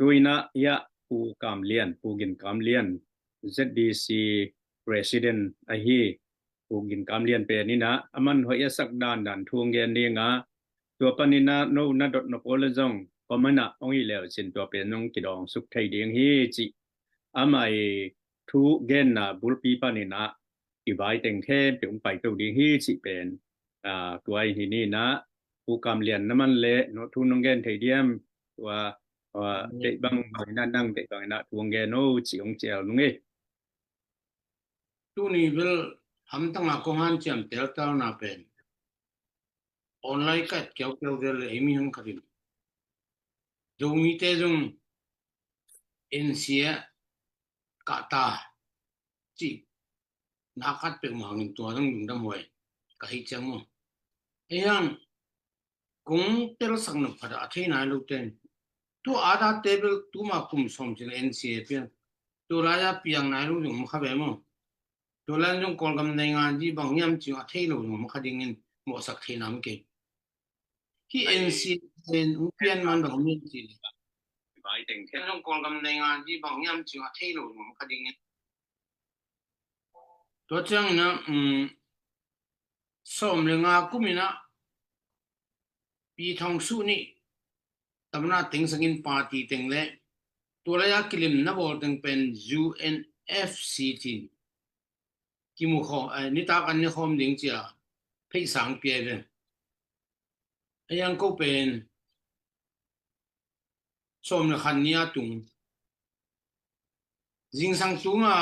tuina ya pu kamlian pugin kamlian ZDC president ahi pugin kamlian pe ni na aman hoya sakdan dan thunggen ni nga tua panina no na dot no polajong komana ongi lew sin tua pe nong kidong suk thai ding hi chi amai thu gen na bulpi panina divai teng the pyung pai tu ding hi chi pen tuai hi ni na pu kamlian naman le no thu nong gen thai diam tua te bang na nang te bang na thuang gen no chi ong chel nge tu ni vel ham tang a ko han cham tel ta na pen online kat kyau kyau del emi han khadim do mi te jung NCA ka ta chi na kat pe ma ngin to dang dum dam wai ka hi chang mo yang kung tel sang na phada thai na lu ten tu ada table tu ma kum som chi NCA pe tu la ya piang na lu jung kha be mo tu lan jung kol gam nei nga ji bang yam chi a thai lu jung kha ding in mo sak thai nam ke hi NCA pen pian man bang mi chi vai teng the jung kol gam nei nga ji bang yam chi a thai lu jung kha ding in to chang na som le nga kumina pi thong su ni tamna ting sangin party teng le tolaya kilim na bol teng pen UNFCT kimu kho ni ta kan ni khom ding chia phei sang pie ve ayang ko pen som le khan nia tung jing sang tunga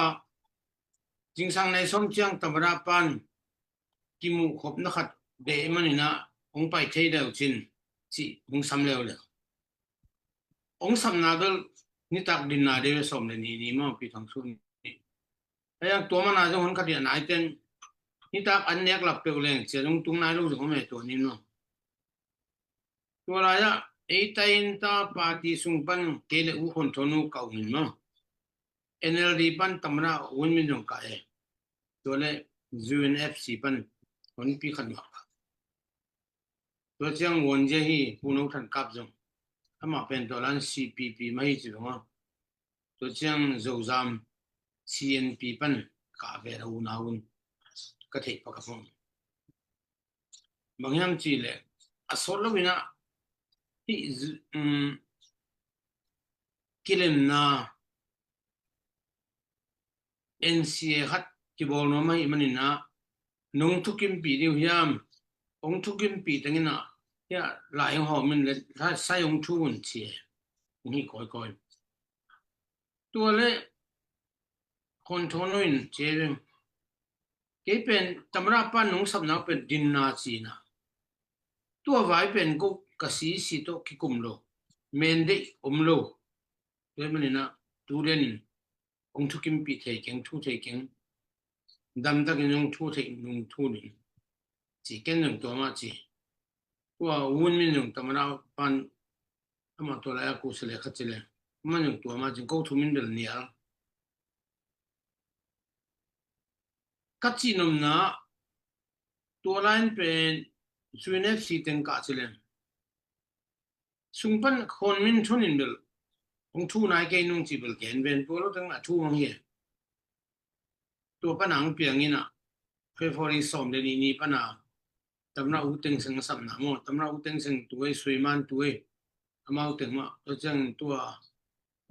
jing sang nei som chiang tamra pan kimu khop na khat de manina ong pai thei deu chin chi ong sam leo le ong sam na dal ni tak din na de som le ni ma pi thang su ni ayang to ma na jong hon khat ya nai ten ni tak an nek lap pe leng che jong tung nai lu jong me to ni no to la ya ei tain ta party sung pan ke le u khon thonu kau min ma NLD pan tamra un min jong ka e to le UNFC pan hon pi khan ma to chang won je hi puno than kap jong ama pen to lan CPP mai chi ma to chang zozam CNP pan ka ve ru na un ka thei pa ka phong mangyam chi le asol lo wina hi kilem na NCA hat ki bol no mai manina nong thukim pi diu hiam ong thukim pi tangina ya lai ho min le sai ong thu un chi ni koi koi to le kon thonoin che ke pen tamra pa nong sab na pen din na chi na to vai pen ko kasi si to ki kum lo men de lo le manina tu ren ong thukim pi thei keng thu thei keng dam ta nong thu thei nong thu ni chi ken nong to ma chi wa un min nong tamra pan ama to la ku se le kha chi le man nong to ma chi ko thu min del nia ka chi nom na to line pen UNFC teng ka chi le sung pan khon min thun in del ong thu nai ke nong chi bel ken ben po lo teng na thu mang ye to panang piang ina February som de ni pana tamna u teng sang sam na mo tamna u teng sang tuai suiman tuai amau teng ma to chang tua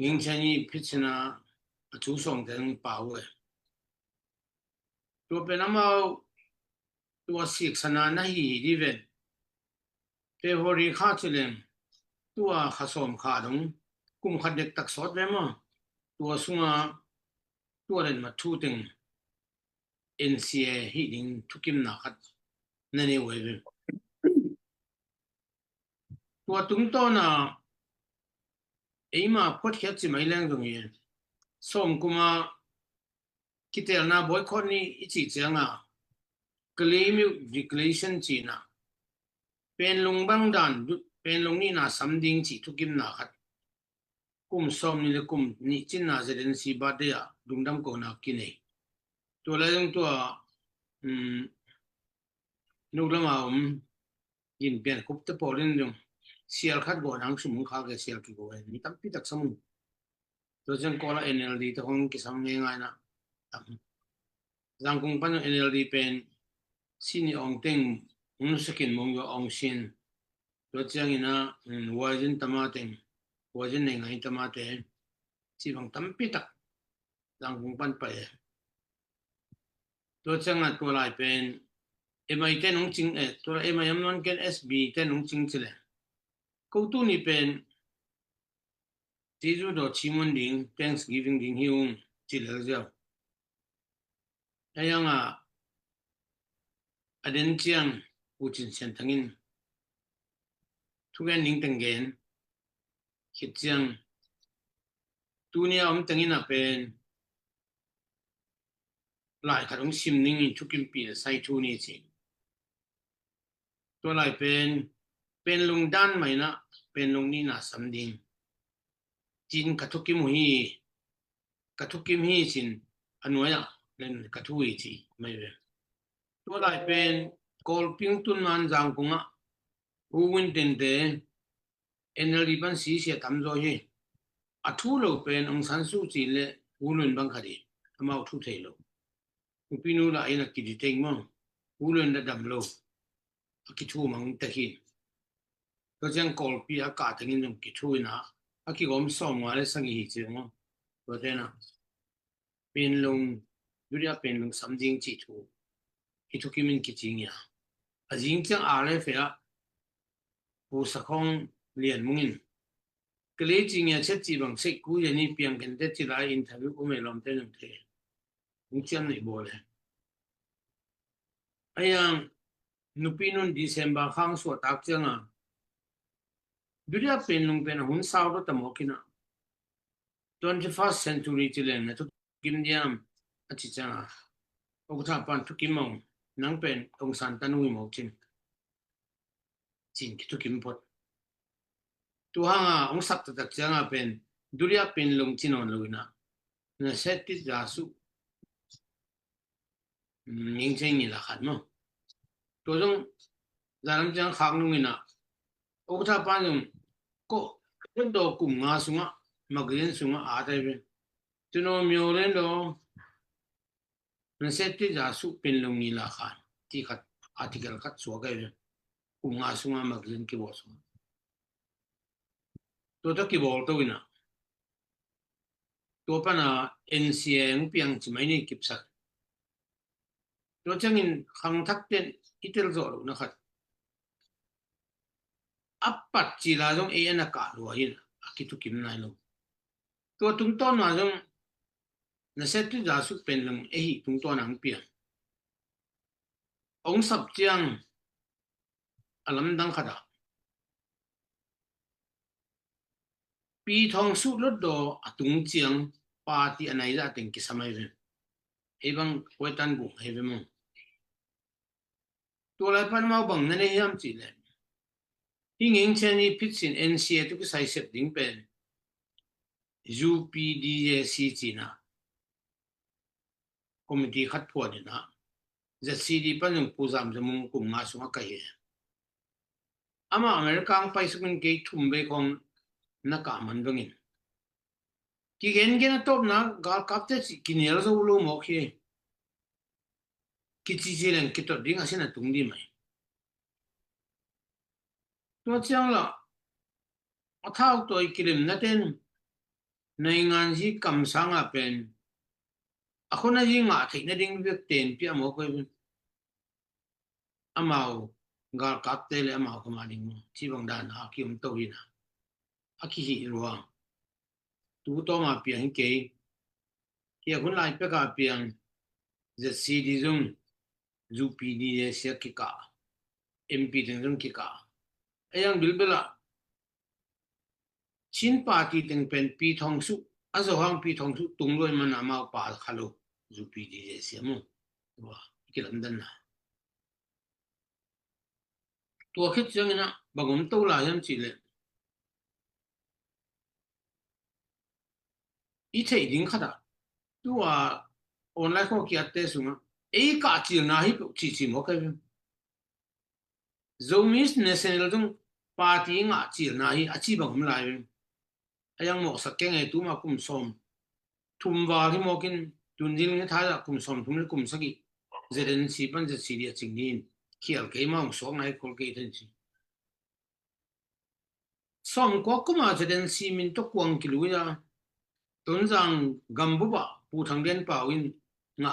nging chani phichna chu song teng pa we to penamau tua sik sana na hi diven February kha chilem tua khasom kha dong kum khadek tak sot ve ma tua sunga tua ren ma thu teng NCA hi ding thukim na khat na ne we ve tua tung to na eima phot khet chi mai lang dong ye som kuma kitel na boycott ni ichi changa claim declaration chi na pen lung bang dan pen lung ni na samding chi thukim na khat kum som ni le kum ni chin na zeden si ba de ya dungdam ko na kinai to la jong to nu lama yin pen kup te polin jong sial khat go nang sum kha ke sial ki go ni tam pi tak sam to jang ko la NLD to hong ki sam nge ngai na tam jang kung pan NLD pen sini ong teng un sekin mong yo ong sin to jang ina wajin tamateng wajin ne ngai tamate chi bang tam pi tak jang kung pan pa to jang a to lai pen MI ten ong ching to MI am non ken SB ten ong ching chile ko tu ni pen Jeju do Chimon ding Thanksgiving ding hiung chile ja ayang a aden chiang Putin sen tangin tugen ning tengen khit chiang tunia om tangin a pen lai tharong sim ning thukim pi sai thu ni chi to lai pen lung dan mai na pen lung ni na sam ding chin kathukim hi chin anuaya len kathui chi mai ve to lai pen kol ping tun man jang kunga uwin ten de NLD ban si sia tam zo hi athu lo pen ong san su chi le ulun bang khari amau thu thei lo upinu la ina ki di teng mo ulun da dam lo ki thu mang ta hi to jang kol pi a ka tengin jong ki thu na a ki gom som wa le sang hi chi mo to te na pen long yuria pen long sam ding chi thu ki thu ki min ki jing ya a jing chang a le fe a pu sa khong lian mungin ke le jing ya chet chi bang se ku ya ni piang ken te chi lai interview ko me lom te nang the ung chan nei bo le ayang nupinun December khang so tak chang a yuria pen long pen hun saw ro tamokina 21st century chilen na tu kim diam a chi chang a okutha pan tu kim mong nang pen ong san tanui mo chin ki tu kim pot tu hanga ong sak ta tak chang a pen duria pen long chinon luina na set ti ja su ning cheng ni la khat mo to jong zaram chang khang lungina okutha pan jong ko ken do kum nga sunga magren sunga a dai be tuno myo len do na set ti ja su pen long ni la khan ti khat article khat so ga be kum nga sunga magren ki bo sunga to ta ki bol to ina to pa na NCA ng piang chi mai ni kip sat to changin khang thak ten itel zo na khat apat chi la jong e na ka lo hin akitu kim nai lo to tung ton ma jong na set tu ja su pen long e hi tung ton ang piang ong sap chiang alam dang khada pi thong su lot do atung chiang party anai la teng ki samai ve ebang wetan bu heve mo to lai pan mau bang na ne yam chi le hinging chani pitsin NCA tu ki sai sep ding pen UPDC china committee khat pho ni na ZCD pan jong puzam jamung kum nga sunga ka he ama America ang paisukun ke thumbe kong na ka man bangin ki gen top na gal kapte ki nel zo lo mo khi ki chi chi len ki to ding asina tung di mai to chang la athau to ikilim na ten nei ngan ji kam sanga pen akhona ji nga thei na ding vek ten pi amo ko amao gal kapte le amao ko ma ding chi bang dan ha ki um to ina aki hi ruwa tu to ma piang ke ki hun lai pe ka piang ZCD zung UPD se ki ka MP zung ki ka ayang bilbela chin party teng pen pi thong su azo hang pi thong su tung loi man ama pa khalo UPD se mo wa ki lam dan na to khit jang na bagom to la yam chi le i thei ding khada tu wa online ko ki atte sunga e ka chi na hi chi chi mo ka zomis national jung party nga chi na hi achi bang hum lai ayang mo sakeng ai tu ma kum som thum wa hi mo kin tun jin nge tha kum som thum le kum sagi zeden si pan je si dia ching nin khial ke ma so ngai kol ke ten chi som ko kuma zeden si min to kwang ki lu ya tun jang gambu ba pu thang den pa win nga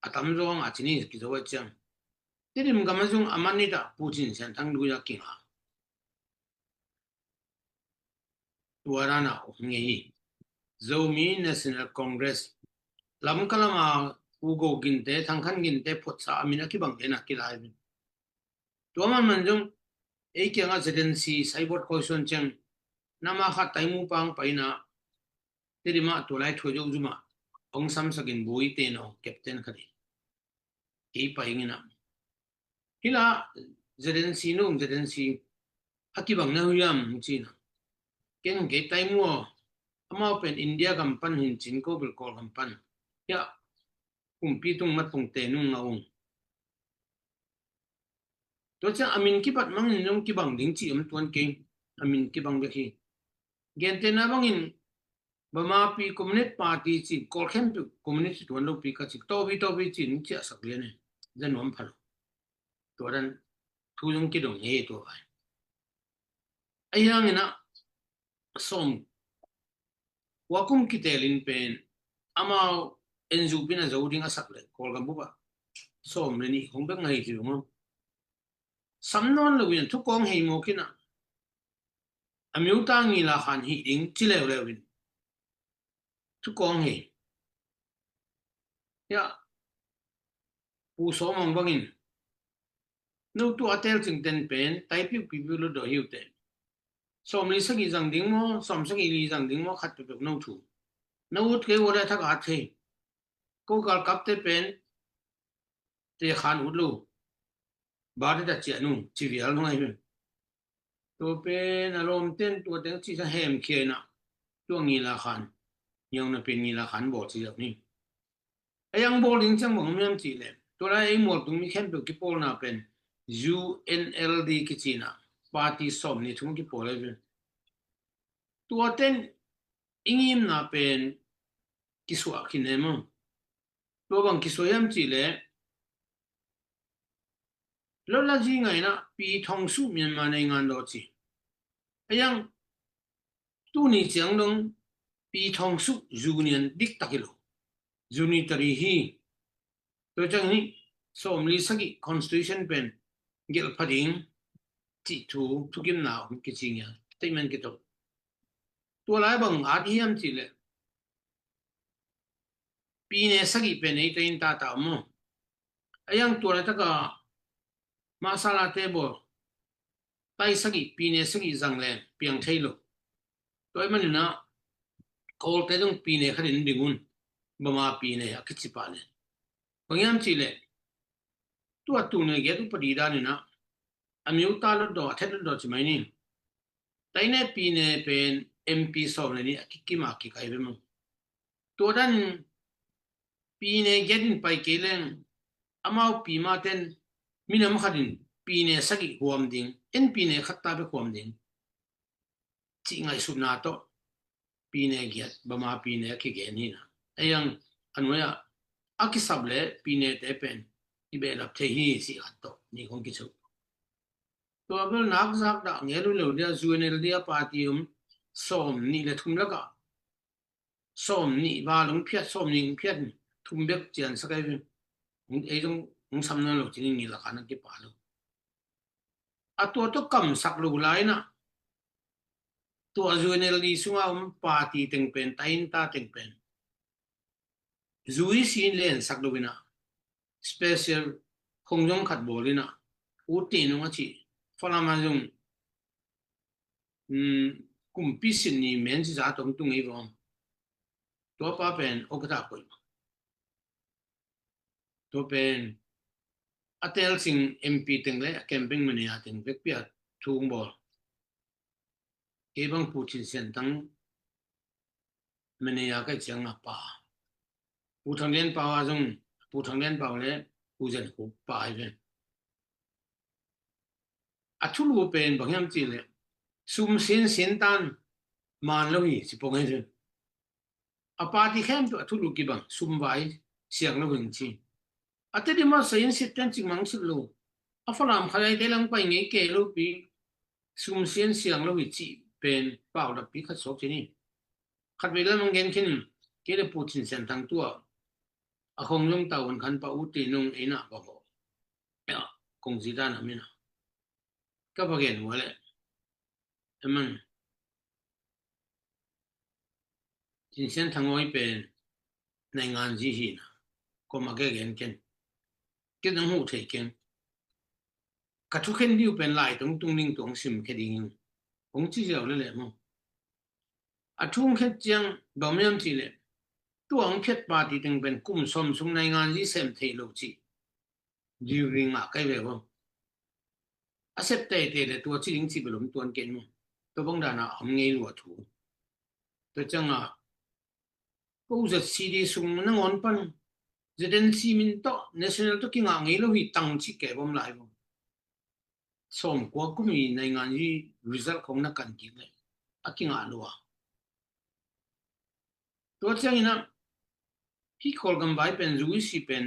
atam zong a chini ki zo chang tirim gamazung amanita putin san thang lu ya ki ha tuarana ngi zomi national congress lam kalama ugo ginte thangkhan ginte photsa amina ki bang ena ki lai tuaman manjung ei kyanga residency cyber question chang nama kha taimu pang paina terima tolai thojo juma ong sam sakin boi te no captain khari ei paingina hila residency no residency akibang na huyam china ken ge taimu ama pen india kampan hin chin ko bil kol kampan ya kumpi tung matung te nung naung to cha amin ki pat mang nong ki bang ding chi am tuan ke amin ki bang be khi gen te na bangin bama pi communist party chi kol khem pi communist tuan lo pi ka chi to bi chin cha sak le ne jan nom phal to ran thu jong ki dong he to ai ayang ina som wakum ki telin pen ama enju pina zoding asak le kol gam bu ba som le ni hong bek ngai ji mo samnon lo win thu kong hei mo kina amyu ta ngi la khan hi ding chi le le win thu kong hei ya pu so mong bangin no tu atel ching ten pen tai pi pi lo do hiu te som li sagi jang ding mo som sagi li jang ding mo khat pe no thu no ut ke wo le thak a the ko kal kap te pen te khan ut lo ba de da che nu chi vial no ai to pen alom ten to teng chi sa hem khe na to ngi la khan yong na pen ngi la khan bo chi ni ayang bo ling chang mong mem chi le to la ei mo tung mi khem pe ki pol na pen UNLD ki chi na party som ni thung ki pol le to ten ingim na pen ki swa ki ne mo to bang ki so yam chi le lo la ji ngai na pi thong su Myanmar nei ngan do chi ayang tu ni chang dong pi thong su union dik takilo unitary hi to chang ni som li sagi constitution pen gel phading chi thu thukim na ki ching ya statement ki to lai bang adhiam chi le pi ne sagi pen ei tein ta ta mo ayang to la ta ka masala table tai sagi pi ne sagi jang le piang thailo toy man na kol te dong pi ne kharin dingun bama pi ne akichi pa le bangyam chi le tu ne ge tu padi da ni na amyu ta lo do athet lo do chi mai ni tai ne pi ne pen mp so le ni akiki ma ki kai be mo to dan pi ne ge din pai ke len amau pi ma ten minam kharin pi ne sagi huam ding en pi ne khatta be huam ding chi ngai su na to pi ne ge bama pi ne ki ge ni na ayang anwaya akisable pi ne te pen ibe lap the hi si khatto ni khong ki chu to abel nak zak da ngelu lo dia UNL dia party som ni le thum la ka som ni ba long phiat som ning phiat thum bek chian sakai ei jong sam na lo chini ni la kana ki pa lo ato to kam sak lo lai na to UNL li sunga party teng pen tain ta teng pen zui sin len sak lo bina special khongjong khat bolina u te no chi falama jong kumpi sin ni men ji za tong tung ei rom to pa pen okata ko to pen atel sing MP teng le camping mania teng vek pia thung bol ke bang putin sen tang mania ka chang na pa pu thang len pa wa jong pu thang len pa le pu jen ku pa ai ven a thulu pen bangyam chi le sum sen tan man lo hi si pong he a party khem to thulu ki bang sum vai siang lo wing chi ate di ma sen sit tan chi mang sit lo a falam khalai te lang pai nge ke lo pi sum sen siang lo hi chi pen pau da pi khat sok chi ni khat ve la mang gen kin ke le putin sen tang tua a khong long tawn khan pa u ti nong ina ba ho ya kong ji dan amina ka ba gen wale aman jin sen thang oi pen nai ngan ji hi na ko ma ge gen ken ke dang hu the ken ka thu khen diu pen lai tung tung ning tong sim ke ding ong chi jaw le le mo a thung khet chiang dom yam chi le tu ang khet pa ti teng pen kum som sung nai ngan ji sem thei lo chi diu ring ma kai ve bo accept te le tu chi ring chi belum tuan ken mo to bong da na am ngei lo thu to chang a ko za cd sung na ngon pan zeden si min to national to ki nga ngei lo hi tang chi ke bom lai bo som ko ku mi nai ngan ji result khong na kan ki le a ki nga lo to chang ina hi kol gam bai pen zui si pen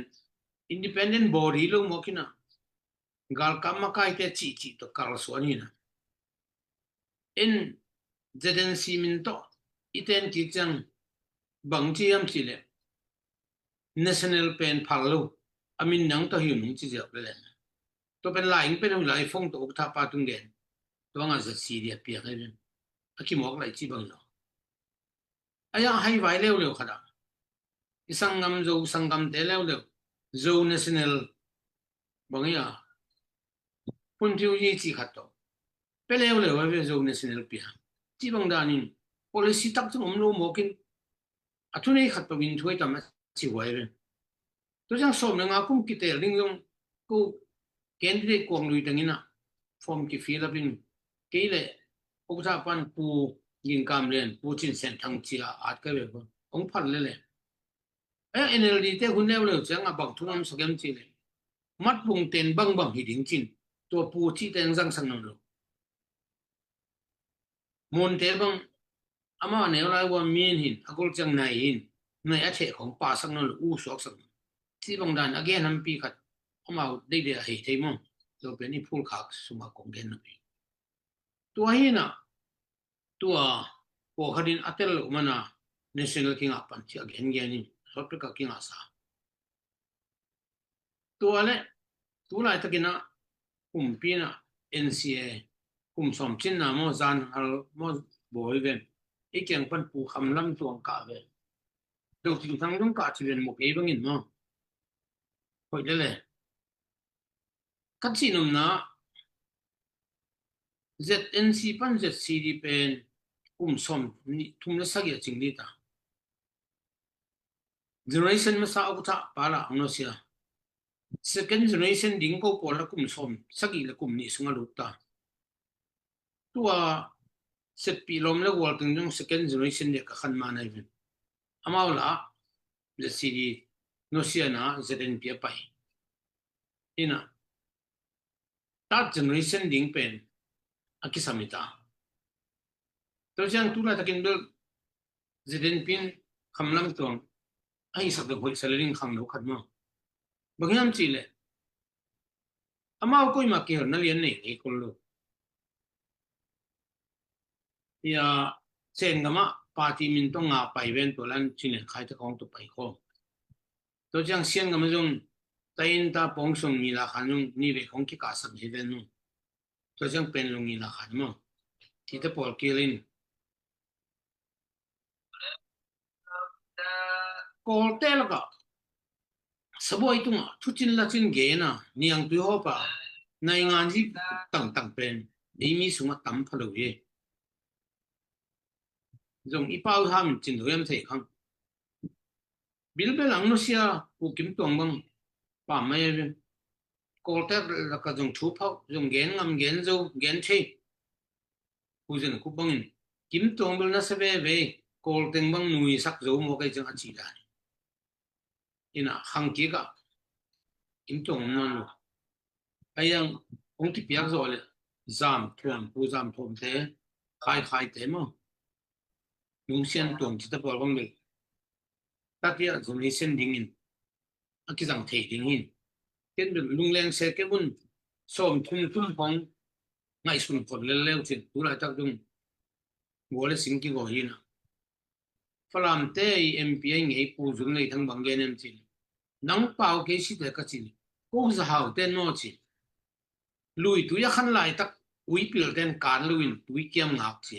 independent body lo mo kina gal kam ma kai te chi chi to kal so ni na en zeden si min to iten ki chang bang chi am chi le national pen phalo amin nang to hi nung chi ja le to pen lai pen lai phong to tha pa tung den to nga za si dia pi ga ren aki mok lai chi bang lo aya hai vai leo leo khada isang ngam zo sangam te leo leo zo national bang ya pun tiu yi chi khat to pe leo leo ve zo national pi chi bang da nin policy tak chung om lo mokin athunei khat pa win thoi tam chi wai ren to jang som nga kum ki te ling yong ku candidate kwang lui tangina form ki fill up in ke le okta pan pu yin kam len pu chin sen thang chi at ka ve ko ong phat le le NLD te hun le le chang a bang thunam sagam chi le mat bung ten bang bang hi ding chin to pu chi teng jang sang no lo mon te bang ama ne lai wa min hin akol chang nai hin nai a the khong pa sang no u sok sang chi bang dan again ham pi khat ama dei de hei thei mo lo pe ni phul khak suma kong gen na pi to hi na to ko khadin atel mana national king apan chi again gen ni sot ka king asa to ale to lai takina pi na NCA som chin na mo zan hal mo boy ven ikyang pan pu kham lam tuang ka ve do ting thang dong ka chi ven mo ke bangin mo hoi le kat chi num na ZNC pan ZCD pen som ni thum na sagi ching ni ta generation ma sa ku tha pala angno sia second generation ding ko pola som sagi la ni sunga lu ta tua set pi lom le wal tung jong second generation de ka khan ma nai ven amawla le cd no sia na ZNP pai ina ta generation ding pen akisamita to jang tu la takin bel ZNP khamlam tong ai sak de hoi salaring khang lo khat ma bangyam chi le amaw koi ma ke na lian nei ei kol lo ya chen gama party min to nga pai ven to lan chin le khai ta kong to pai ko to jang sian gama jong tain ta pong song ni la khanung ni ve khong ki ka sam he ven no to jang pen lung ni la khan mo ti ta pol kelin kol tel ka saboi tunga thuchin la chin ge na niang tu ho pa nai ngan ji tang tang pen ei mi sunga tam phalo ye jong ipau ham chin hoyam thei khang bil bel ang no sia ku kim tong bang pa mai kol tel la ka jong thu phau jong gen ngam gen zo gen thei ku jen ku bangin kim tong bel na se ve kol teng bang nui sak zo mo kai jang a chi da ina khang ki ga kim tong non lo ayang ong ti piak zo le giảm thuồng pu giảm thom thế khai thế mà nung xiên tuồng chỉ tập vào bằng được ta tia dùng đi xiên đình in cái rằng thể đình in cái đường lung lên xe cái bún xôm thum phong ngay xuống phật leo chuyện tu lại tác dụng bố là sinh cái gọi naฝรั่งเตย MPI ไงปูจุงเลยทั้งบางเกณฑ์จินังเป่าเกสิเดกจิกูจะหาเตนโนจิลุยตุยขันไล่ตักอุยปิลเตนการลุยตุยเกี่ยมงักจิ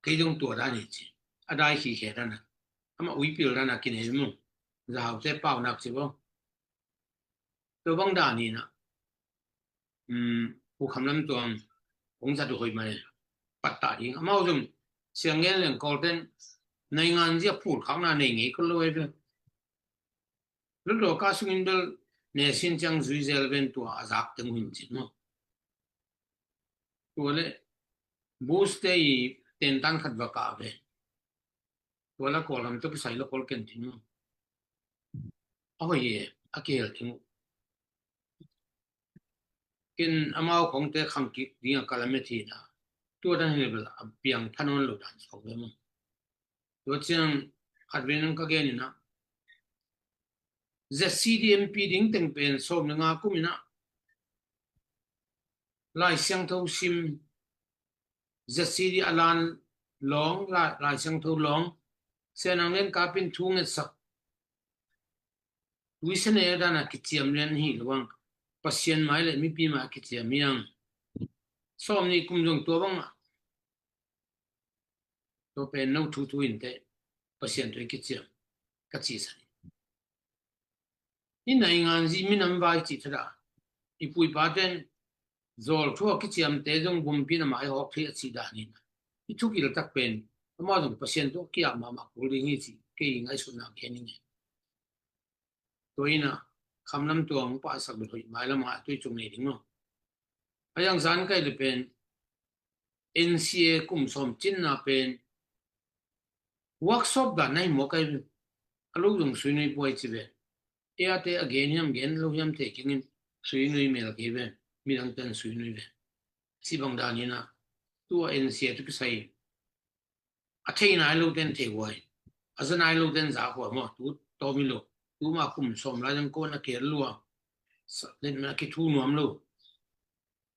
เกยงตัวด้านนี้จิอะไรขี้เขียนนะทำอุยปิลด้านนักกินเองมั้งจะหาเตเป่านักจิบ่ตัวบางด้านนี้นะผู้คำนำตัวองค์จะดูหอยมาปัตตานีมาเอาจงเสียงเงี้ยเรื่องกอลเดนในงานที่พูดข้างหน้าในงี้ก็เลยเป็นแล้วเราก็สุ่มเดลในสินจังซุยเซลเป็นตัวอาจักตึงหุ่นจิมั้งตัวเล่บูสเตย์เต็นตันขัดวักอาเวตัวละครมันต้องไปใส่ละครกันทิ้งมั้งเอาไว้อาเกลทิ้งกินอามาของเตะขังกิดดิ้งกาลเมทีนะตัวนั้นเห็นเวลาเปียงถนนหลุดอันสองเวมั้งตัวเชียงขัดเวนังก็เกนี่นะ ZCDMP ดิ้งเต็งเป็นสมงากุมินะลายเสียงเท่าซิม ZCD อลันลองลายเสียงเท่าลองเสียนังเล่นกาเป็นทุ่งเอสักวิเศษเนี่ยด้านนักกิจกรรมเรียนหิระวังปัสยันไม้เลยมีปีมากิจกรรมยังสมนี่กุมจงตัวบ้างตัวเป็นน้องทุอินเตปัสยันตัวกิจกรรมกัจจิสันนี่ในงานที่มีน้ำใบจิตระอีปุยปาเตนจอลทั่วกิจกรรมเตจงบุมพินามาให้หอกที่สิดานี่นะอีทุกิลตักเป็นมาจงปัสยันตัวกี่อามาคุริงิจิเกี่ยงไอ้สุนัขแค่นี้ตัวนี้นะคำนำตัวของป้าสักเดือนมาแล้วมาตัวจงนี้ถึงเนาะอย่างสันก็จะเป็น NCA กลุ่มสมจินนะเป็น workshop แบบไหนหมอกไอ้ลูกจงสุนัยป่วยจีเบเออแต่ again ยามเกนลูกยามเทกิ้งสุนัยเมลกี่เบมีทั้งเป็นสุนัยเบสิบังดานี่นะตัว NCA ทุกสิ่งอาทิตย์ไหนลูกเดินเทไว้อาจจะไหนลูกเดินจากหัวมั้งตัวโตมีลูกตัวมาคุมสมแล้วยังก้นนักเขียนลัวเล่นมาคิดทูนวมลูก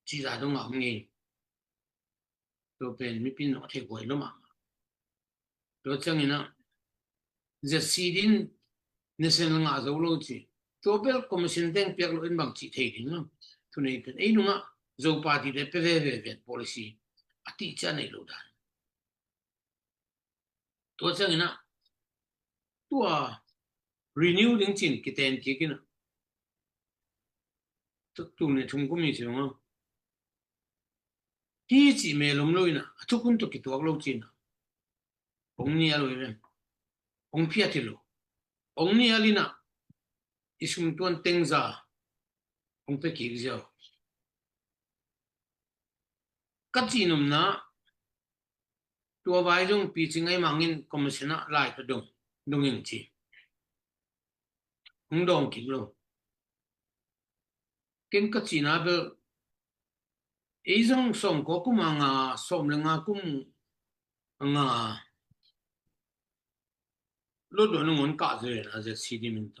จีจ่าต้องเอาเงี้ยตัวเป็นไม่เป็นหนอเทกไว้แล้วมั้งตัวจังนี่นะจะซีดินในเส้นงาจะรู้จีตัวเป็นคอมมิชชั่นเต็งเปียกลูกเอ็นบางจีเทกินเนาะทุนนี้เป็นไอ้นุ่งอ่ะจะปาร์ตี้เดปเวpolicy อาทิตย์จะในลูกได้ตัวจังนี่นะตัว renew จริงๆกิเตนจีกินนะตัวเนี่ยทุ่งก็มีใช่ไหมที่จีเมลมลุยนะทุกคนตัวกิตัวกลูกจีนะองค์นี้อะไรเป็นองค์พิจารณาองค์นี้อะไรนะอิสมุนตัวเต็งซ่าองค์เป็กกี่เจ้ากัจจินุมนะตัววายจงปีจิงไงมังอินคอมมิชชั่นไล่ตัวดงยังจีองค์ดงกี่โลเก่งกัจจินาเบลไอ้จังสมก็กุมางาสมเลงากุมงาลดลงมันกาเจนะจะซีดีมินโต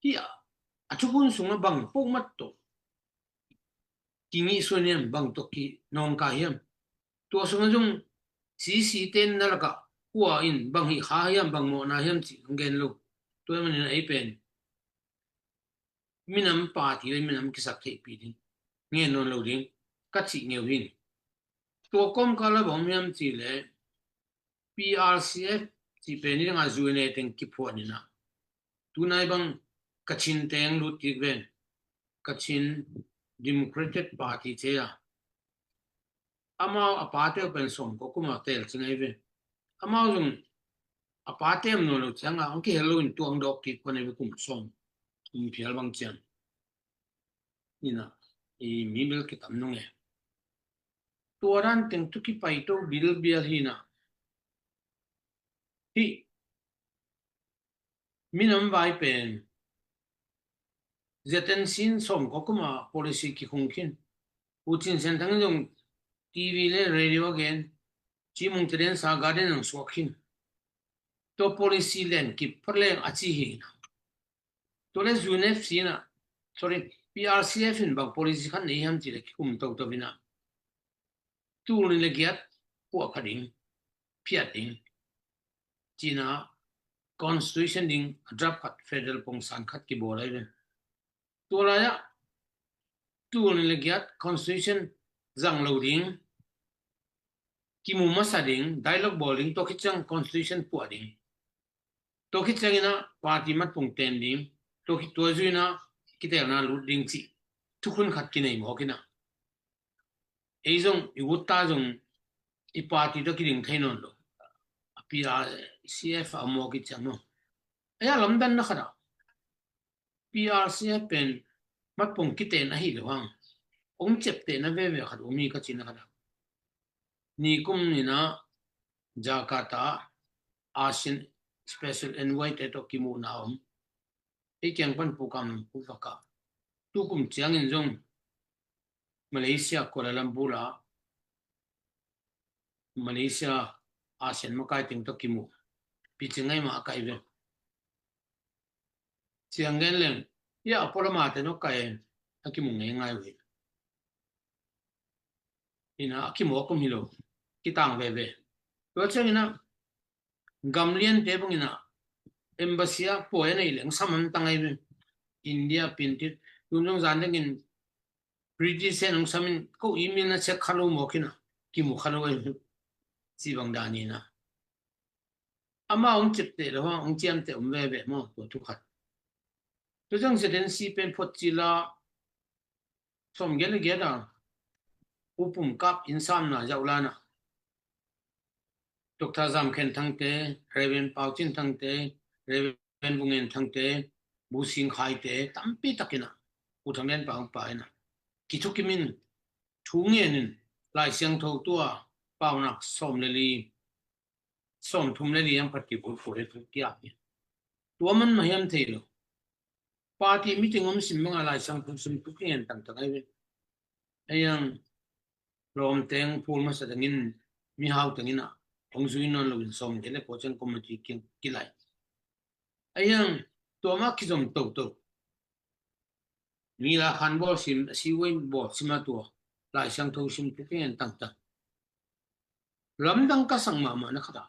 ที่อ่ะทุกคนส่งมาบังปุ๊กมัดโตกิงี้ส่วนนี้บังโตกี้น้องกายมตัวส่งจงซีเต้นนั่นละก็หัวอินบังหิขายมบังโมนายมจีงเกนลูกตัวมันไอ้เป็นมีน้ำปาที่เลยมีน้ำกิสักเทปีดิเงี้ยนนลูกดิกัดจีเงี้ยวินตัวก้มก็แล้วบอกมีน้ำจีเลย PRCF จีเป็นนี่งาจูเนเต็งกิพวนี่นะตัวนายบังกัชินเต็งลุติเวนกัชิน Democratic Party เจ้าอามาอพาร์ตเป็นสมก็กุมาเตลสิไงเวนอามาจงอพาร์ตมันโน้ตจังอ่ะอันที่เฮลูอินตัวอังดอกที่คนนี้กุมสมมีเพียงบางเจ้านี่นะอีมีเบลกิตามนุ่งเอตัวนั้นถึงทุกที่ไปตัวบิลเบียร์ฮีนะที่มีน้ำใบเป็นเจตันซินสมก็กุมา policy ที่คงขึ้น Putin sen thang jong TV le radio again chi mong tren sa garden ng swakhin to policy len ki perle achi hi to le UNF sina sorry PRCF in bang policy khan nei ham chi le ki kum to bina tu ni le giat pu khading phiat ding china constitution ding draft khat federal pong san khat ki bolai le to la ya tu ni le giat constitution zang lo ding ki mu ma sa ding dialogue bowling to khichang constitution pu ding to khichang ina party mat pong ten ding to khi to juina ki tel na lu ding chi thukun khat ki nei mo kina ei jong iwutta jong I party to ki ding thainon lo PR CF amo ki chang no aya lamdan na khara PR CF pen mat pong ki ten a hi lo hang ong chep te na ve ve khat umi ka chin na khara ni kum ni na Jakarta ASEAN special envoy te to ki mu na e kyang pan pu kam pu ka tu kum chiang in jong Malaysia Kuala Lumpur la Malaysia ASEAN ma kai ting to ki mu pi chingai ma kai ve chiang gen leng ya polama te no kai aki mu ngai ngai we ina aki mo kum hilo ki tang ve ve to chang ina gamlian te bung ina embassy a po nei leng samam tangai ve India pintit tum jong zan ding in British sen samin ko email na check khalo mo kina ki mu khalo we si bang dani na ama ong chip te lo ong chiam te ve ve mo to tu khat to jang se den si pen phot chi la som gel ge da upum kap insam na jaula na Dr. Zam Khen thang te Reven Pauchin thang te Reven Bungen thang te Bu Sing Khai te tampi takina u thang len pa pa na ki thukimin thungenin lai siang tho tua paunak som le li som thum le li yang phat ki bu phu le thu kya tua man ma yam theilo party meeting om sim ma lai sang thum sim tu ken tang tang ai ayang rom teng phul ma sa dangin mi hau tangina ong zui non lo som ke le pochen committee ki lai ayang to ma ki jom to ni la khan bo sim si wen bo sima to lai sang tho sim tu ken tang tang lam dang ka sang ma na khada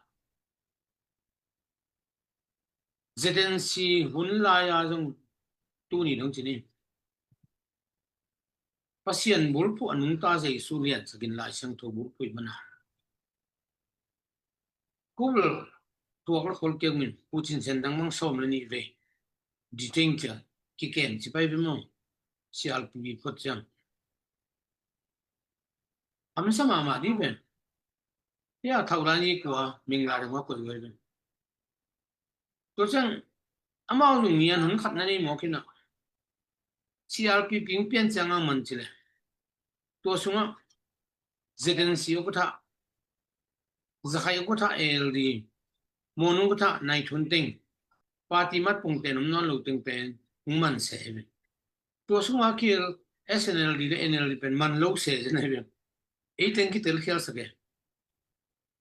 ZNC hun la ya jong tu ni dong chini pasien bul pu anung ta jai su lian sakin lai sang tho bul pui mana kul tuak la khol keng min Putin sen dang mang som le ni ve detain cha ki ken chi pai bimo sial pi phot jang am sama ma di ben ya thau la ni kwa ming la ma ko we ben to chang amao nu nian hun khat na ni mo kina CRP ping pian chang ang man chile to sunga ZNC ko tha zakhai ko tha LD monu ko tha nai thun ting party mat pung ten non lo ting pen man se be to sunga kil SNLD le NLD pen man lo se na be e ten ki tel khel sake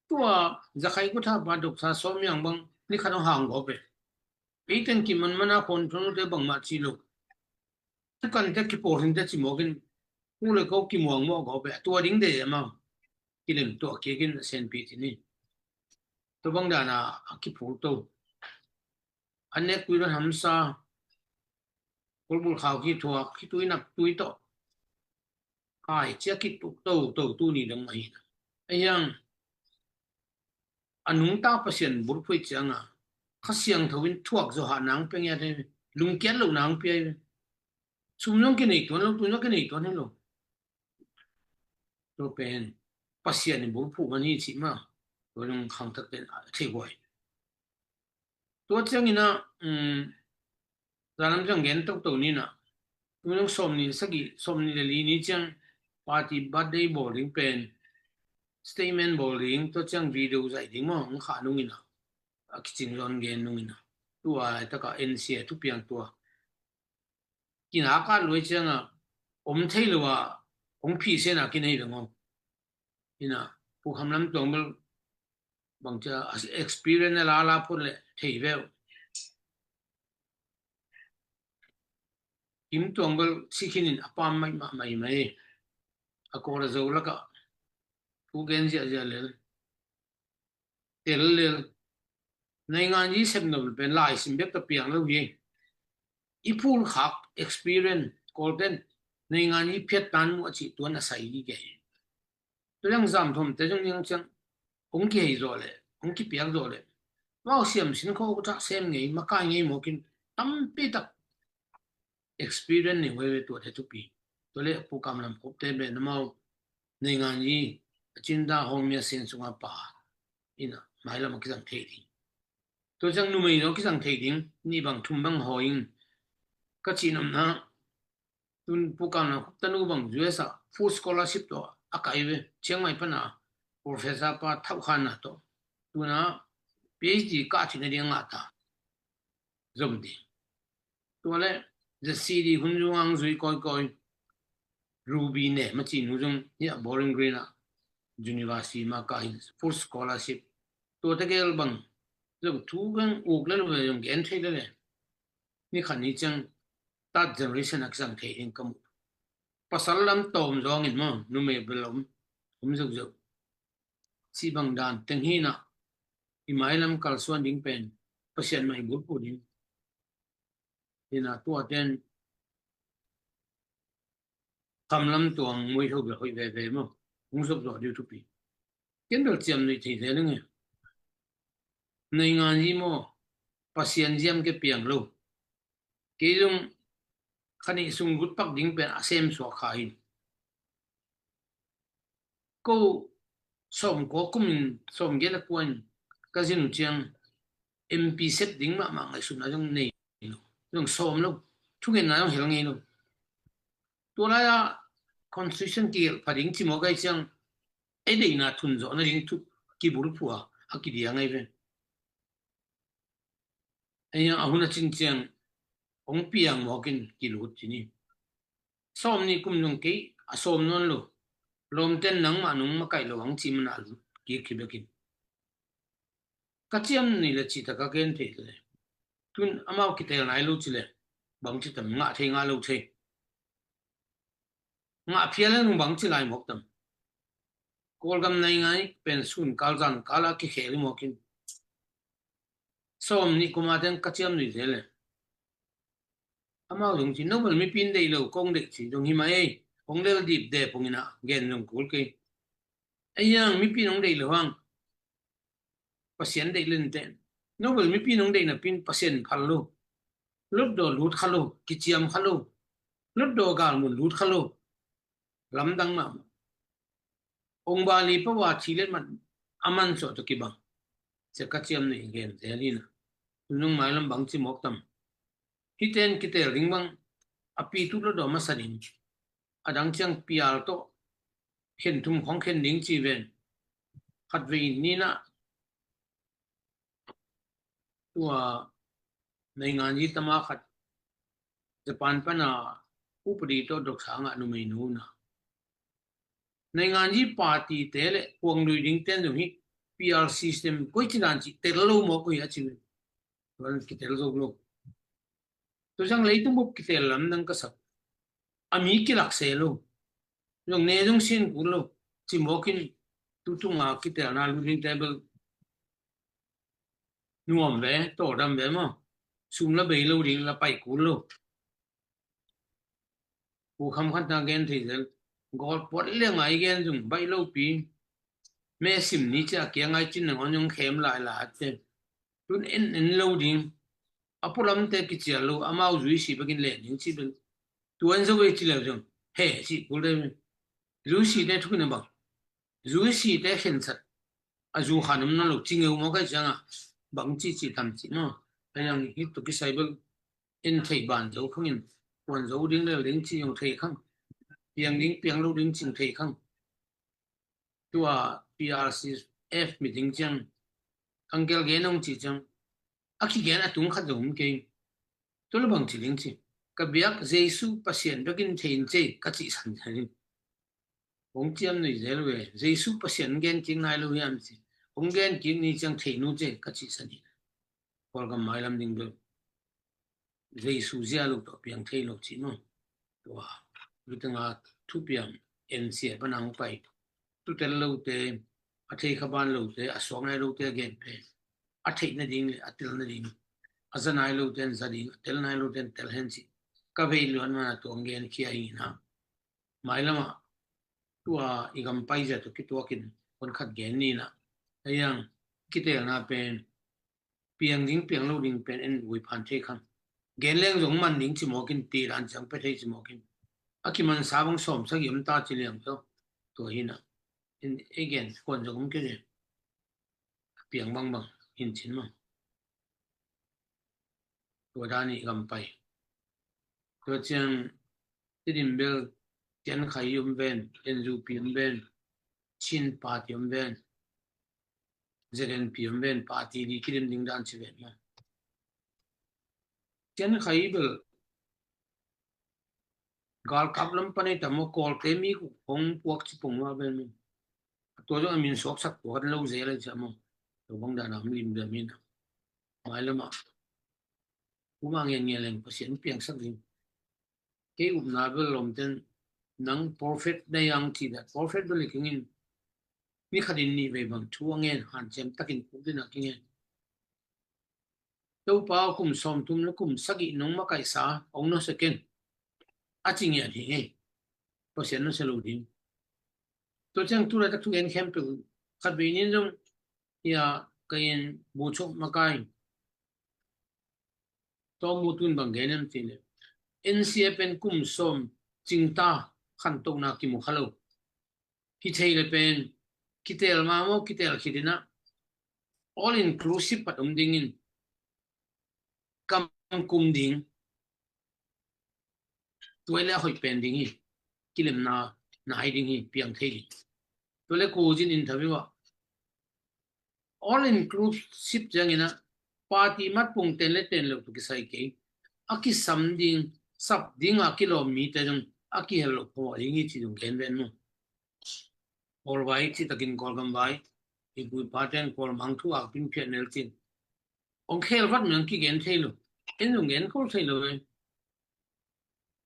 to zakhai ko tha ba dok sa som yang bang ni khan hang go be e ten ki man mana kon thun te bang ma chi lo kan te ki por hin te chi mo gen ku le ko ki mo mo go be to ding de ma ki len to ke gen sen pi ti ni to bang da na ki phu to ane ku ran hamsa kol bul khaw ki thua ki tui nak tui to kai che ki to tu ni dang mai ayang anung ta pasien bur phui changa khasiang thawin thuak zo ha nang pe ya de lung kian lo nang pe sumnong ke nei ton lo tu no ke nei ton lo to pen pasien bur phu mani chi ma to lung khang tak ten the goi to changina zanam jang gen tok to ni na tu no som ni sagi som ni le li ni chang party birthday bowling pen statement bowling to chang video zai ding mo ng kha nung ina akichin lon gen nung ina tua ta ka NCA tu piang tua kina ka loi changa om thei lo wa ong phi se na kin ei lo ina pu kham lam tong bel bang cha experience la phun le thei ve kim tong bel sikinin apam mai akora zo la ka pu gen ja le tel le nei ngan yi sem no ben lai sim bek ta piang lo hi i phul khak experience golden nei ngan yi phet tan mu chi tuan a sai ni ge to yang zam thom te jong yang chang ong ki hei zo le ong ki piang zo le wa siam sin kho ko ta sem ngei ma kai ngei mo kin tam pi tak experience ni we to te tu pi to le pu kam lam khop te be na mau nei ngan yi chin da hong me sin sunga pa ina mai lam ki sang thei ding to jang nu mei no ki sang thei ding ni bang thum bang hoing ka chi nam na tun pu kam na khop tanu bang juesa full scholarship to akai we chiang mai pa na professor pa thau khan na to tu na phd ka chi na ding nga ta zom di to le the cd hun juang zui koi ruby ne ma chi nu jong ya boring green na university ma ka full scholarship to ta gel bang zo thu gan uk le lo yong gen thei le ni khan ni chang ta generation ak sang thei in kam pasal lam tom zong in mo nu me belom zo si bang dan teng hi na i mai lam kal suan ding pen pasien mai bu pu ding ina to ten kam lam tuang moi ho be hoi ve mo ung sob zo du tu pi ken dol chiam ni thei le nge nei ngan yi mo pasien jiam ke piang lo ke jong khani sung gut pak ding pen asem so khai ko som ko kum som ge la puan ka jin chiang mp set ding ma ngai su na jong nei jong som lo thu gen na jong hel ngai lo to la ya constitution ki pading chi mo ga chiang ai dei na thun zo na ring thu ki bur phua a ki dia ngai ve ai ya ahuna chin chiang ong piang mo kin ki lu chi ni som ni kum jong ke a som non lo lom ten nang ma nung ma kai lo ang chi ma na lu ki ki be kin ka chiam ni le chi ta ka gen the le tun amao ki tel nai lu chi le bang chi tam nga the nga lo the nga phial nung bang chi lai mok tam kol gam nai ngai pen sun kal jan kala ki khel mo kin som ni kuma ten ka chiam ni le amao jong chi no bal mi pin dei lo kong de chi jong hi mai ong le dip de pongina gen jong kul ke ai yang mi pin ong dei lo hang pasien dei len ten no bal mi pin ong dei na pin pasien phal lo lut do lut khalo ki chiam khalo lut do gal mun lut khalo lam dang ma ong ba li pa wa chi le man aman so to ki bang se ka chiam ni gen te li na nung mai lam bang chi mok tam hiten ki te ring bang api tu lo do ma sanin adang chang pial to khen thum khong khen ding chi ven khat ve ni na tua nei ngan yi tama khat japan pa na upri to dok sang anu mai nu na nei ngan yi party te le kwang lui ding ten jong hi pr system ko chi dan chi te lo mo ko ya chi wal ki te lo lo to jang lei tu bup ki te lam nang ka sak ami ki lak se lo jong ne jong sin ku lo chi mo kin tu nga ki te na lu ding table nuam ve to dam ve mo sum la be lo ding la pai ku lo ku kham khat na gen thi jel gol pot le ngai gen jung bai lo pi me sim ni cha ke ngai chin nang onyong khem lai la te tun en lo ding apulam te ki chia lo amao zui si bagin le ning chi ben tuan zo we chi le jong he si ku le zu si te thu na ba zu si te khen sat a zu khanum na lo ching eu mo ka changa bang chi chi tam chi no ayang hi to ki sai bel in thei ban zo khongin wan zo ding le ding chi yong thei khang piang ding piang lo ding ching thei khang tua PRCF meeting chang angel ge nong chi chang aki gen atung khat dum ke to lo bang chi ling chi ka biak jesu pasien bagin thein che ka chi san thain 红尖你这了喂耶稣不显眼睛来了样子红眼睛你将体怒这个其实你我个买了定个耶稣家路都变体了去喏哇你等下突变en sia panang pai tu tel lo te a thei khaban lo te a song ai lo te again pe a thei na ding a tel na ding a zanai lo ten zadi tel nai lo ten tel hen si ka vei lo na to ngen ki ai na mai lama tu a igam pai ja to ki to kin kon khat gen ni na ayang ki tel na pen piang ding piang lo ding pen en wi phan the khang gen leng jong man ding chi mo kin ti ran chang pe thei chi mo kin akiman sabang som sa yum ta chi liang to hina in again kon jong ke ne piang bang bang hin chin ma to da ni gam pai to chang tin bel tian khai yum ben en ju pim ben chin pa yum ben zeren pim ben pa ti di kirim ding dan chi ben ma tian khai bel gal kap lam pane tamo kol ke mi ku hong puak chi pung wa ben to jo min sok sak ko lo ze le chamo to bang da nam lim da min mai lama kuma ngen ngeleng pasien piang sak lim ke na bel lom ten nang prophet na yang ti da prophet bel kingin mi khadin ni ve bang thu ngen han chem takin ku din akingen to pa kum som tum na kum sagi nong ma kai sa ong no second a ching ya thi nge pasien no selo din to chang tu la tak tu en khem pe khat be nin jong ya kain bu chok ma kai to mu tun bang genem ti le ncfn kum som chingta khan to na ki mu khalo ki thei le pen kitel ma mo kitel khidina all inclusive patum ding in kam kum ding toile hoi pen ding hi kilem na ai ding hi piang thei tole ko jin interview all inclusive jangina party mat pung ten le ten lo to ki sai ke aki samding sap dinga kilometer jong aki hello ko ringi chi jong ken ben no all vai chi takin kol gam vai i bu paten kol mang thu ak pin phen nel chin ong khel wat meng ki gen thei lo en jong gen ko thei lo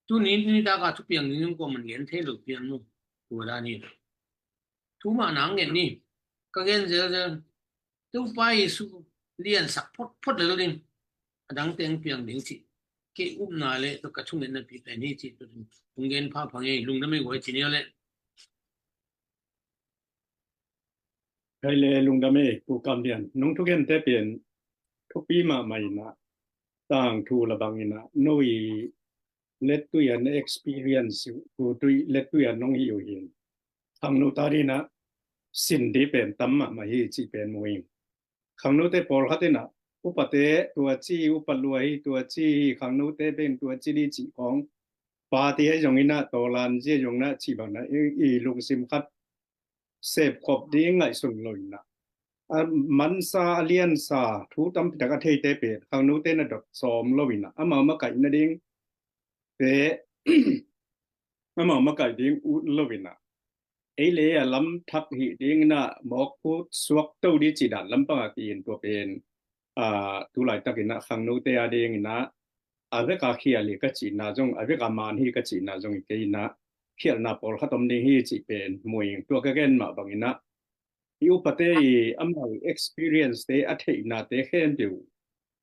tu ni da ka thu piang ni ko man gen thei lo piang no tu da ni tu ma nang gen ni ka gen je tu pai su lian sak phot le din adang teng piang ding chi ke na le to ka chung na pi pe ni chi tu ung gen pha phang ei lung na me go chi ne le kai le lung da me pu kam lian nong thu gen te pen thu pi ma mai na tang thu la bang ina noi let tu yan experience ku tu let tu yan nong hi yo yin thang no ta ri na sin de pen tam ma hi chi pen mo yin khang no te por khatina upate tua chi upalwai tua chi khang no te pen tua chi di chi ong pa ti ai jong ina to lan je jong na chi ba na i lung sim khat sep khop ding ngai sun loi na man sa alien sa thu tam ta ka thei te pe khang no te na dot som lowina ama ma kai na ding pe ama ma kai ding u lowina ei le lam thak hi ding na mok pu suak to di chi dan lam pa ki in to pen tu lai takina khang no te a ding na ave ka khia le ka chi na jong ave ka man hi ka chi na jong ke na khial na por khatom ni hi chi pen moi to ka gen ma bangina yu pate amal experience te athei na te khen tu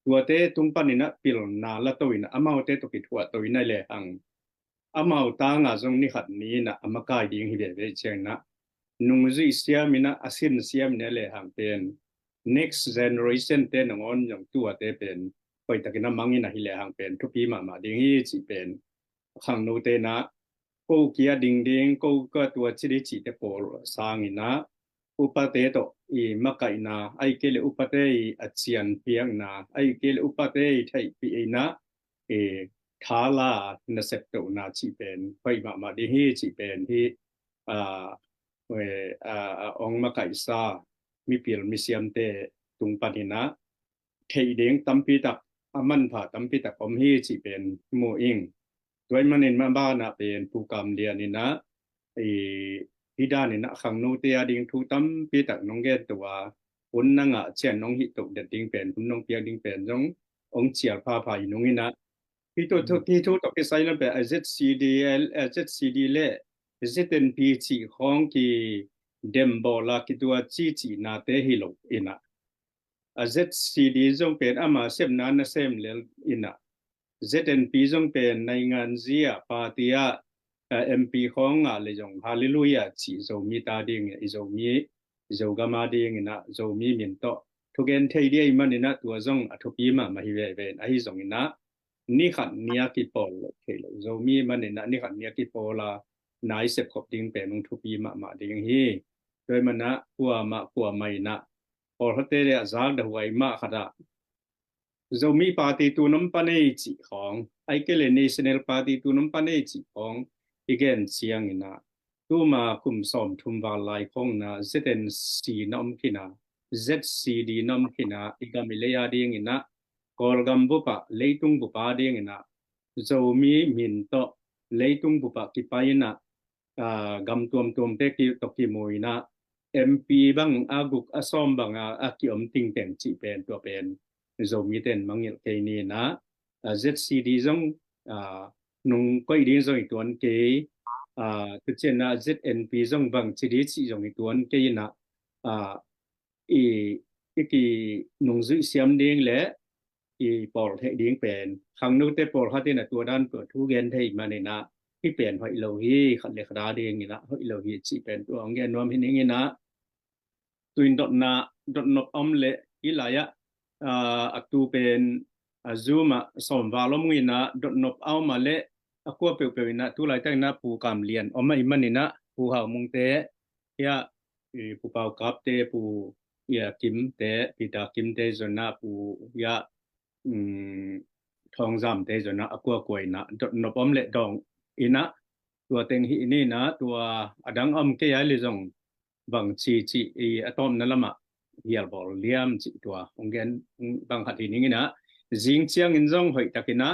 tua te tung panina pil na la toina amau te to ki thua toina le ang amau ta nga jong ni khat ni na amakai ding hi ve cheng na nung ji siamina asin siam ne le hang pen next generation te ngon jong tua te pen poi takina mangina hi le hang pen thupi ma ding hi chi pen khang no te na ko kia ding ding ko ka tua chi ri chi te por sangina upate to i makai na ai kele upate i achian piang na ai kele upate i thai pi na thala na sep to na chi pen pai ma de hi chi pen hi we ong makai sa mi pil mi siam te tung panina thei ding tampi tak aman pha tampi tak om hi chi pen mo ing toy manin ma ba na pen pu kam dia ni na hi da ni na khang no te ya ding thu tam pi tak nong ge twa un na nga chen nong hi tok de ding pen hun nong pia ding pen jong ong chia pha pha yi nong ina hi to thu to ke sai la pe ZCDL ZCD le ZNP chi khong ki dem bola ki tua chi chi na te hi lo ina ZCD jong pen ama sem na na sem le ina ZNP jong pen nai ngan zia partia MP ของงาเลยจงฮาเลลูยาจิโซมีตาดิงอิโซมีโซกามาดิงนะโซมีมินโตทุกเอนเทเดียมันนะตัวจงอทุปีมาหิเวเวนอหิจงนะนี่ขันเนียกิปอลเคโลโซมีมันนะนี่ขันเนียกิปอลานายเสพขบดิงเป็นทุปีมาดิงฮีโดยมันนะกัวไม่นะพอเขาเตเรซาดหวยมาขดาโซมีปาร์ตี้ตูน้ำปานเอจิของไอเกเลเนชั่นแนลปาร์ตี้ตูน้ำปานเอจิของagain siang ina tuma kum som thumwa lai khong na ZNC nom kina ZCD nom kina igamileya ding ina kolgam bupa leitung bupa ding ina zomi min to leitung bupa kipaina gam tuam te ki toki moina MP bang aguk asom bang akiom ting teng chi pen to pen zomi ten mangil ke ni na ZCD jong nung koi din jong tuan ke tu chen na ZNP jong bang chi di chi jong tuan ke na ki nung zui siam ding le i pol the ding pen khang nu te pol ha te na tua dan pu thu gen thei ma ne na ki pen hoi lo hi khat le khada ding ni na hoi lo hi chi pen tu ong gen nom hin ngi na tuin dot nop om le ilaya atu pen azuma som valom ngi na dot nop au ma le akwa pe na tu lai tai na pu kam lian oma iman na pu ha mung te ya pu pau kap te pu ya kim te pita kim te zona pu ya thong jam te zona akwa koi na dot no pom le dong ina tua teng hi ni na tua adang om ke ya le jong bang chi atom na lama hial bol liam chi tua ongen bang hati ni na jing chiang in jong hoi takina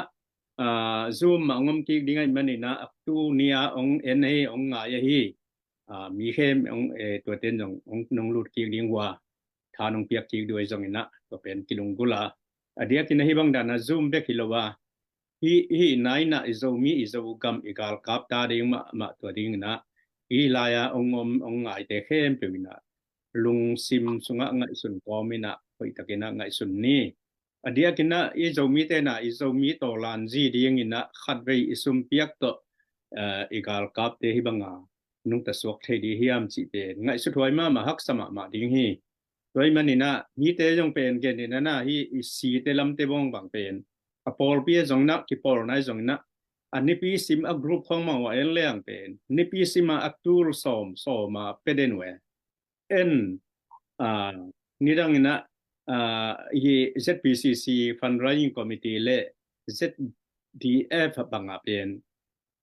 zoom angom ki dingai manina aktu nia ong na ong nga ya hi mi khem ong to ten jong ong nong lut ki dingwa thanong piak ki doi jong ina to pen kilung gula adia kin hi bang dana zoom be kilowa hi naina izomi izogam igal kap ta ding ma to ding na i laya ong ngai te khem pe na lung sim sunga ngai sun komina hoi takina ngai sun ni adia kina izomi te na izomi to lan ji ding ina khatwei isum piak to igal kap te hi banga nung ta sok the di hiam chi pe ngai su thoi ma hak sama ma ding hi doi manina hi te jong pen gen ni na hi si te lam te bong bang pen apol pi jong na ki pol nai jong na ani pi sim a group khong ma wa en leang pen ni pi sima aktur som ma pedenwe en nidang ina hi ZPCC fundraising committee le ZDF banga pen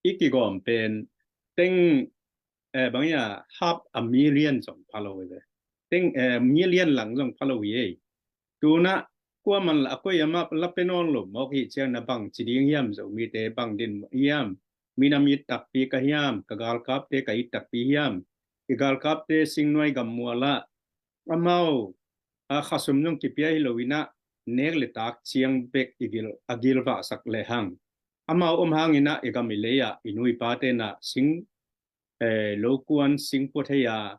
ikigom pen teng bangya half a million jong follower teng million lang jong follower ye tuna kwa man akoy ama lapenon lo mo hi chiang na bang chiding yam zo mi te bang din yam minamit takpi ka yam kagal kap te kai takpi yam igal kap te singnoi gamwala amao khasum nong kipiai lowina negle tak chiang bek agil va sak le hang amao hangina egamileya inui pate na sing lokuan sing pothaya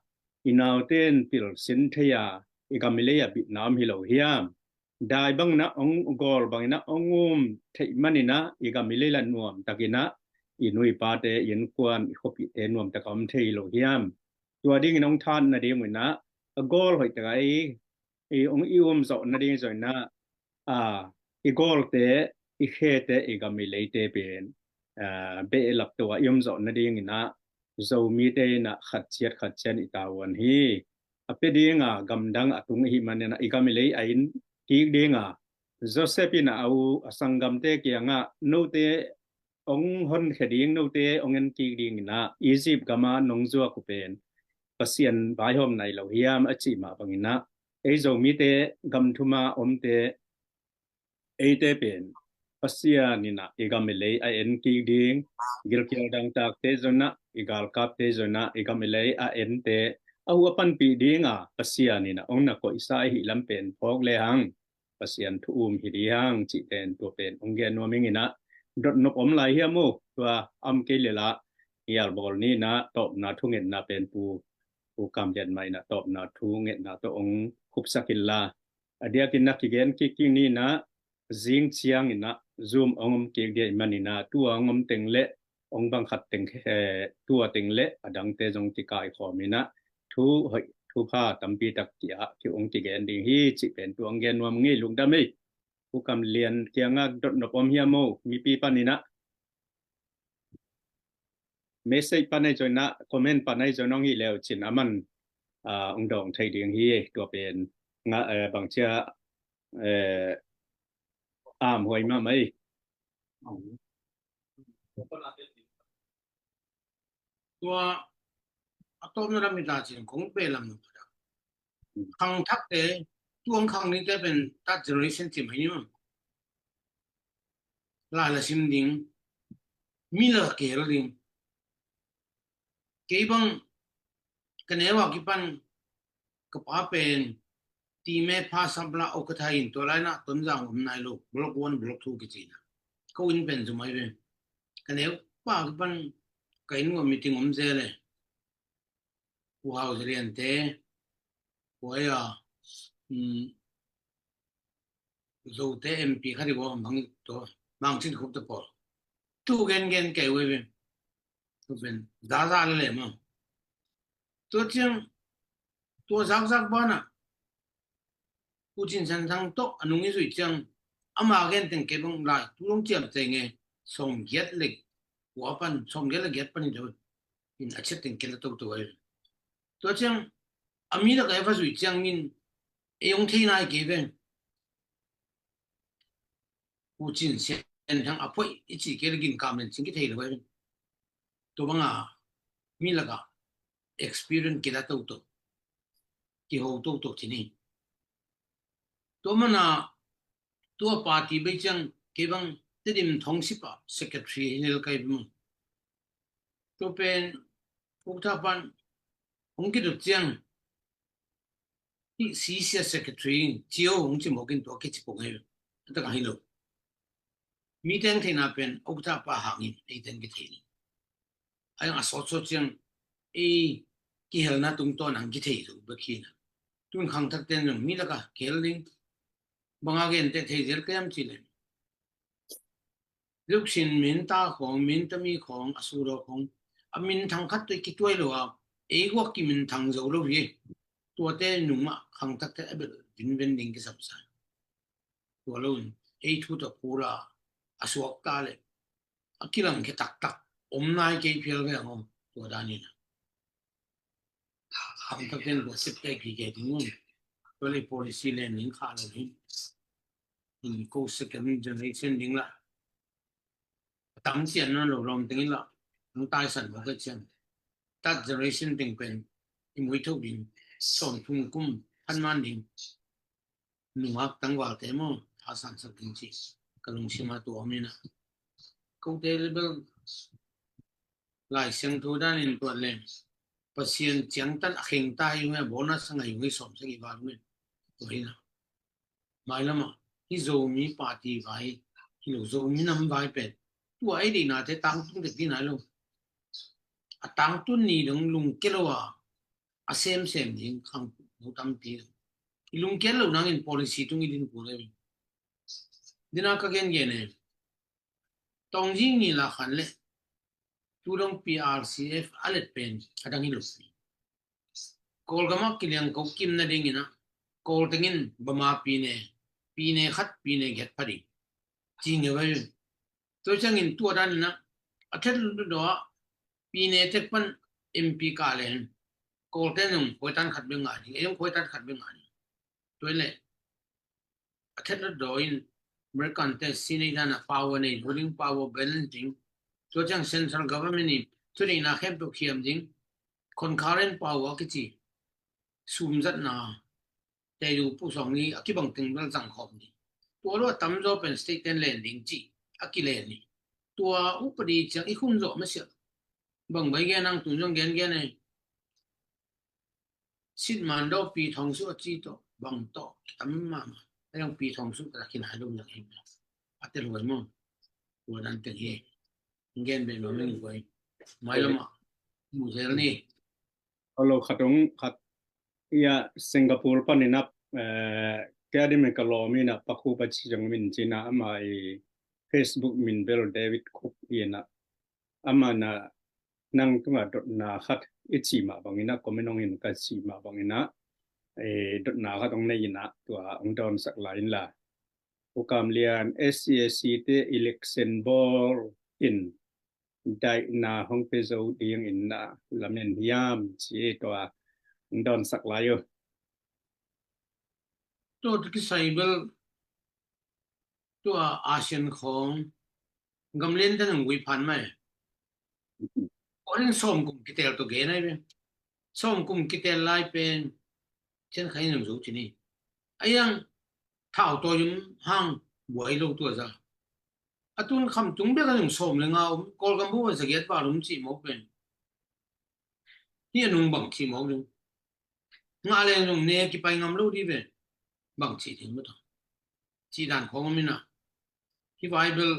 inauten pil sin thaya egamileya bitnam hilo hiam dai bang na ong gol bang na ongum thei manina egamilela nuam takina inui pate yen kwan khopi te nuam takam thei lo hiam tua ding nong than na ding na gol hoi tai ong iom zo na ding zo na igol te ikhete igamilete pen be lap to yom zo na ding na zo mi te na khatchen itawan hi apedinga gamdang atung hi manena igamilei ain ki dinga Josephina au asangam te kianga no te ong hon kheding no te ongen ki ding na Egypt gama nongzua ku pen pasian bai hom nai lo hiam achi ma bangina ei zo mi te gam thuma om te ei te pen Pasia nina igamilei AN kiding gilkil dang tak te zona igal kap te zona igamilei AN te ahuapan pi dinga pasia nina ongna ko isa hi lampen phok le hang pasian thuum hi diang chi ten to pen onggen no mingina dot nop om lai hiamu tua am ke lela yal bol ni na top na thungen na pen pu kam jen mai na top na thungen na to ong khup sakilla adia kin na kigen kiking ni na jing chiang ina zoom ongom ke ge manina tua ngom tengle ong bang khat teng tua tengle adang te jong ti kai khomina thu hoi thu pha tampi tak tia ki ong ti gen ding hi chi pen tu ong gen wam ngi lung dami pu kam lian kianga dot no pom hiamo mi pi panina message panai joina comment panai jonong hi leo chin aman ong dong thai ding hi to pen nga bang chia hoi ma mai ตัวอะตอมนรามิตาจินคงเปลำนุดาคังทักเตตัวคังนี้จะเป็นตัดเจเนอเรชั่นที่ไม่นี่มั้งลาละซิมดิงมีละเกลดิงเกบังกันเอวากิปันกับอาเป็นตีเมพาสัมปลาโอกทายินตัวไรนะต้นจางผมนายโลกบล็อก1บล็อก2กิจีนะก็วินเป็นสมัยเป็นกันเอวป้ากิปันkai nu meeting om zele wow zeliante waya zote mp khari bo mang to mang chin khup to por tu gen kai we ben tu ben da le ma to chen to zak ba na pu chin san thang to anung ni sui chang ama gen teng ke bong lai tu long chiam che nge som yet le wapan som gela get pani do in accepting kila to to to chang amira ka fa sui chang min e yong thei nai ke ben u chin sen thang apoi ichi ke gin kamen chin ki thei le ben to banga mi la ka experience kila to to ki ho to chini to mana to party be chang ke bang tedim thongsipa secretary hinel kai bum to pen uktapan ongki do chiang si secretary chio ongchi mogin to ke chipong he ta ka hilo meeting thina pen uktapa hangin eiten ki thini ai nga so chiang ki helna tung to nang ki thei du bakhina tun khang thak ten mi la ka keling banga gen te thei zel kayam chile lúc xin min ta khong min ta mi khong asura khong amin thang khat te ki toy lo a e go ki min thang zo lo hi to te numa khang tak te abel bin ben ding ki sap sa to lo e thu to pura aswak ta le akilang ki tak om nai ke phel ge ngom to da ni na khang tak ten go sip te ki ge ding to le policy le ning kha lo ni in ko second generation ding la tang chen no lo rom ting la nang tai san ba ke chen tat generation ting pen i mui thok din son thung kum phan man ding nuak tang wa te mo tha san sak ting chi kalung sima to amina ko te level lai seng thu dan in to le pasien chiang tan kheng tai me bonus ngai ngai som se gi ba me to ina mai lama hi zo mi party vai hi lo zo mi nam vai pe tu ai di na te tang tung de di na lo a tang tu ni dong lung ke lo a sem ding khang mu tam ti lung ke lo nang in policy tung i din pu le dina ka gen ge ne tong jing ni la khan le tu long PRCF alet pen adang i lo kol gama kilyang ko kim na ding ina kol tengin bama pi ne khat pi ne get pari jing ge wa to changin tu dan na athel do pine tekpan mp ka len ko tenum poitan khat benga ni em poitan khat benga ni toile athel do in american te sinidana power ni ruling power balancing to chang central government ni tuni na khem to khiam ding concurrent power ki chi sum zat na te yu pu song ni akibang ting bal jang khom ni to lo tam zo pen state ten len ding chi akile ni tua upadi chang ikhun zo ma sia bang bai ge nang tu jong gen gen nei sit man do pi thong su chi to bang to tam ma yang pi thong su ta kin ha dum yang hi atel wai mo tua dan te he gen be no meng bai mai lo ma mu zel ni Alo khatong khat ya Singapore paninap academic law mina pakhu pachi jang min china amai Facebook min bel David Cook ina amana nang tuma dot na khat ichi ma bangina komenong in ka chi ma bangina dot na khat ong nei ina tua ong don sak lain la ukam lian SCSC te election ball in dai na hong pe zo ding in na lamen hiam chi tua ong don sak lai yo to ki saibel to asian khong gamlen tan ngui phan mai oren som kum kitel to ge nai be som kum kitel lai pen chen khai nam zo chini ayang thao to yum hang boi lo to za atun kham tung be kan som le ngau kol gam bu sa get pa lum chi mo pen ni nung bang chi mo lu nga le nung ne ki pai ngam lo di be bang chi thing mo to chi dan khong mi na ki bible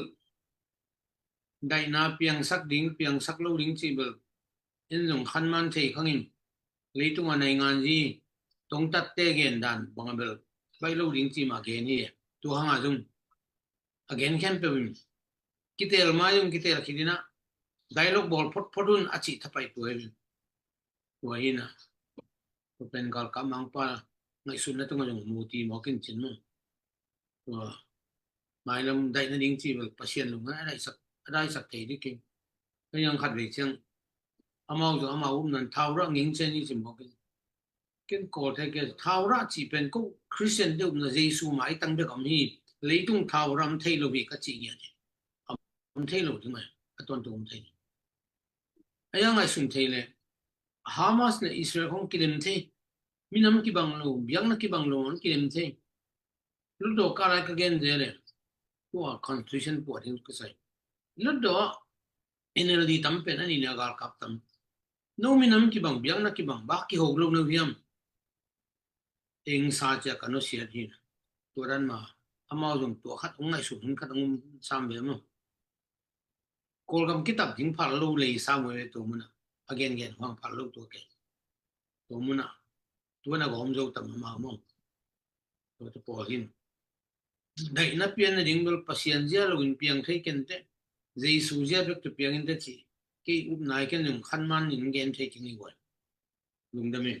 dai na piang sak ding piang sak lo ding chi bel in jong khan man thei khangin leitung anai ngan ji tong tat te gen dan bang bel bai lo ding chi ma ge ni tu hanga jung again can pe win kitel ma yung kitel khidina dialogue bol phot photun achi thapai tu win tu hina to pen gal ka mang pa ngai sun na tu ngong muti mo kin chin mo to mai lam dai na ding chi bel pasien lu nga dai sak thei dik kin yang khat ve chang amau zo amau nan thau ra nging chen ni chim mo kin ko the ke thau ra chi pen ko christian de na jesu mai tang be kam hi leitung thau ram thei lo bi ka chi ya ni am thei lo tu mai aton tu thei ayang ai sun thei le hamas na israel hong kilem thei minam ki bang lo byang na ki bang lo on kilem thei lu do ka la ka gen de le to constitution po hin ka sai lu do energy tam pe na ni na gal kap tam no minam ki bang byang na ki bang ba ki hog lo no hiam eng sa cha ka no sia hin to ran ma amao jong to khat ong ngai su hin khat ong sam be mo kol gam kitab ding phal lo le sa mo to muna again hang phal lo to ke to muna to na gom jo tam ma mo to po hin dai na pian na ding bel pasien ja lo in piang thei ken te jesu ja bek to piang in te chi ke up nai ken jong khan man in gen thei chi ni wa lung da me